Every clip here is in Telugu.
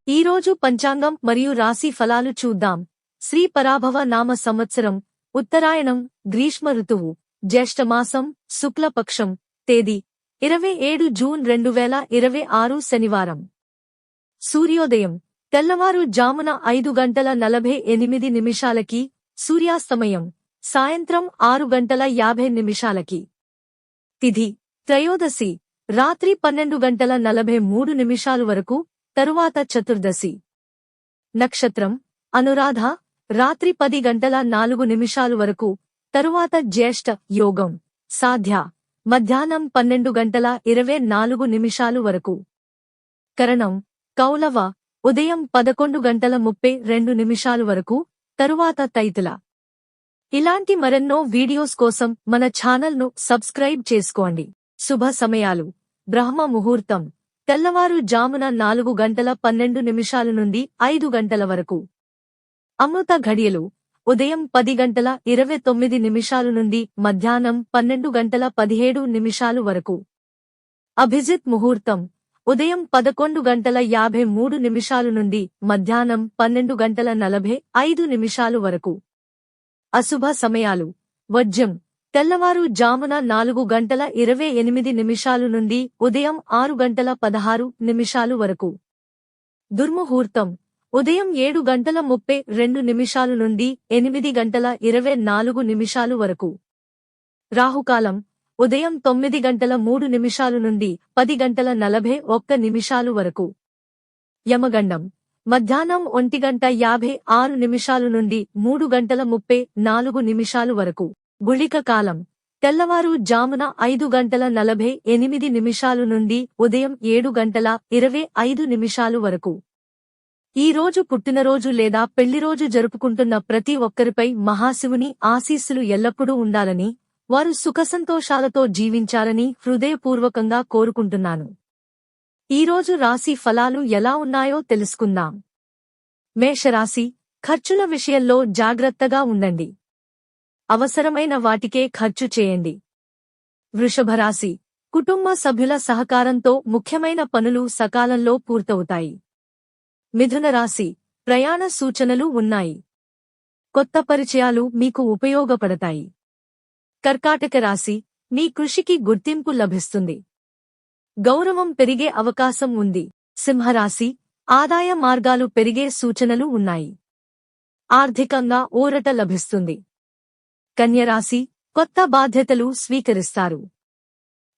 ఈరోజు పంచాంగం మరియు రాశి ఫలాలు చూద్దాం. శ్రీ పరాభవ నామ సంవత్సరం, ఉత్తరాయణం, గ్రీష్మ ఋతువు, జ్యేష్ఠమాసం, శుక్లపక్షం, తేదీ 27 జూన్ 2026 శనివారం. సూర్యోదయం తెల్లవారు జామున 5:48 సూర్యాస్తమయం సాయంత్రం 6:50 తిథి త్రయోదశి రాత్రి 12:43 వరకు, తరువాత చతుర్దశి. నక్షత్రం అనురాధ రాత్రి 10:04 వరకు, తరువాత జ్యేష్ఠ యోగం సాధ్య మధ్యాహ్నం 12:24 వరకు. కరణం కౌలవ ఉదయం 11:32 వరకు, తరువాత తైతుల. ఇలాంటి మరెన్నో వీడియోస్ కోసం మన ఛానల్ను సబ్స్క్రైబ్ చేసుకోండి. శుభ సమయాలు బ్రహ్మ ముహూర్తం తెల్లవారు జామున 4:12 నుండి 5 గంటల వరకు. అమృత ఘడియలు ఉదయం 10:29 నుండి మధ్యాహ్నం 12:17 వరకు. అభిజిత్ ముహూర్తం ఉదయం 11:53 నుండి మధ్యాహ్నం 12:45 వరకు. అశుభ సమయాలు వర్జ్యం తెల్లవారు జామున 4:28 నుండి ఉదయం 6:16 వరకు. దుర్ముహూర్తం ఉదయం 7:32 నుండి 8:24 వరకు. రాహుకాలం ఉదయం 9:03 నుండి 10:41 వరకు. యమగండం మధ్యాహ్నం 1:56 నుండి 3:34 వరకు. గుళిక కాలం తెల్లవారు జామున 5:48 నుండి ఉదయం 7:25 వరకు. ఈ రోజు పుట్టినరోజు లేదా పెళ్లిరోజు జరుపుకుంటున్న ప్రతి ఒక్కరిపై మహాశివుని ఆశీస్సులు ఎల్లప్పుడూ ఉండాలని, వారు సుఖసంతోషాలతో జీవించాలని హృదయపూర్వకంగా కోరుకుంటున్నాను. ఈరోజు రాశి ఫలాలు ఎలా ఉన్నాయో తెలుసుకుందాం. మేషరాశి ఖర్చుల విషయంలో జాగ్రత్తగా ఉండండి. అవసరమైన వాటికే ఖర్చు చేయండి. వృషభరాశి కుటుంబ సభ్యుల సహకారంతో ముఖ్యమైన పనులు సకాలంలో పూర్తవుతాయి. మిథున రాశి ప్రయాణ సూచనలు ఉన్నాయి. కొత్త పరిచయాలు మీకు ఉపయోగపడతాయి. కర్కాటక రాశి మీ కృషికి గుర్తింపు లభిస్తుంది. గౌరవం పెరిగే అవకాశం ఉంది. సింహరాశి ఆదాయ మార్గాలు పెరిగే సూచనలు ఉన్నాయి. ఆర్థికంగా ఊరట లభిస్తుంది. కన్యరాశి కొత్త బాధ్యతలు స్వీకరిస్తారు.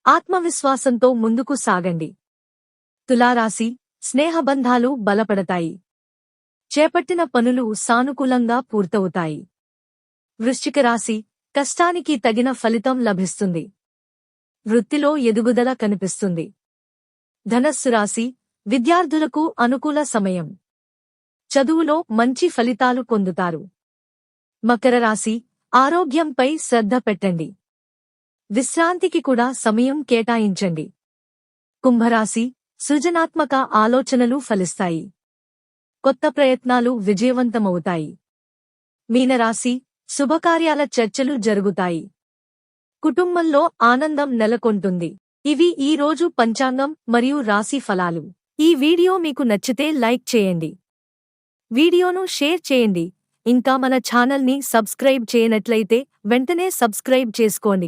ఆత్మవిశ్వాసంతో ముందుకు సాగండి. తులారాశి స్నేహబంధాలు బలపడతాయి. చేపట్టిన పనులు సానుకూలంగా పూర్తవుతాయి. వృశ్చిక రాశి కష్టానికి తగిన ఫలితం లభిస్తుంది. వృత్తిలో ఎదుగుదల కనిపిస్తుంది. ధనస్సు రాశి విద్యార్థులకు అనుకూల సమయం. చదువులో మంచి ఫలితాలు పొందుతారు. మకర రాశి ఆరోగ్యంపై శ్రద్ధ పెట్టండి. విశ్రాంతికి కూడా సమయం కేటాయించండి. కుంభరాశి సృజనాత్మక ఆలోచనలు ఫలిస్తాయి. కొత్త ప్రయత్నాలు విజయవంతమవుతాయి. మీనరాశి శుభకార్యాల చర్చలు జరుగుతాయి. కుటుంబంలో ఆనందం నెలకొంటుంది. ఇవి ఈ రోజు పంచాంగం మరియు రాశి ఫలాలు. ఈ వీడియో మీకు నచ్చితే లైక్ చేయండి. వీడియోను షేర్ చేయండి. ఇంకా మన ఛానల్ని సబ్స్క్రైబ్ చేయనట్లయితే వెంటనే సబ్స్క్రైబ్ చేసుకోండి.